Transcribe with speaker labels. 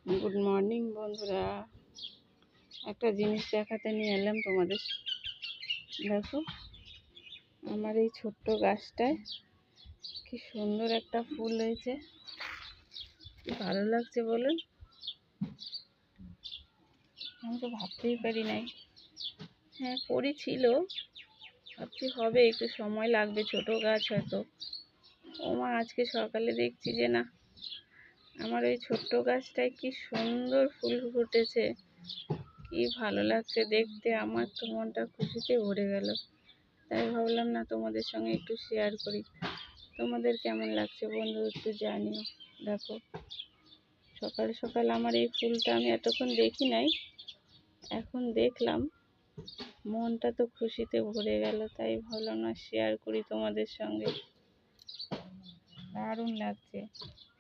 Speaker 1: Good morning বন্ধুরা, একটা জিনিস দেখাতে নিয়ে এলাম তোমাদের। দেখো, আমার এই ছোট্ট গাছটায় কি সুন্দর একটা ফুল হয়েছে, ভালো লাগছে বলুন। আমি তো ভাবতেই পারি নাই। হ্যাঁ, করেছিল, ভাবছি হবে, একটু সময় লাগবে, ছোট গাছ হয়তো। ওমা, আজকে সকালে দেখছি যে না, আমার ওই ছোট্ট গাছটায় কি সুন্দর ফুল ফুটেছে, কি ভালো লাগছে দেখতে। আমার তো মনটা খুশিতে ভরে গেল। তাই ভাবলাম না, তোমাদের সঙ্গে একটু শেয়ার করি। তোমাদের কেমন লাগছে বন্ধু একটু জানিও। দেখো, সকাল সকাল আমার এই ফুলটা আমি এতক্ষণ দেখি নাই, এখন দেখলাম, মনটা তো খুশিতে ভরে গেল। তাই ভাবলাম না, শেয়ার করি তোমাদের সঙ্গে। দারুণ লাগছে।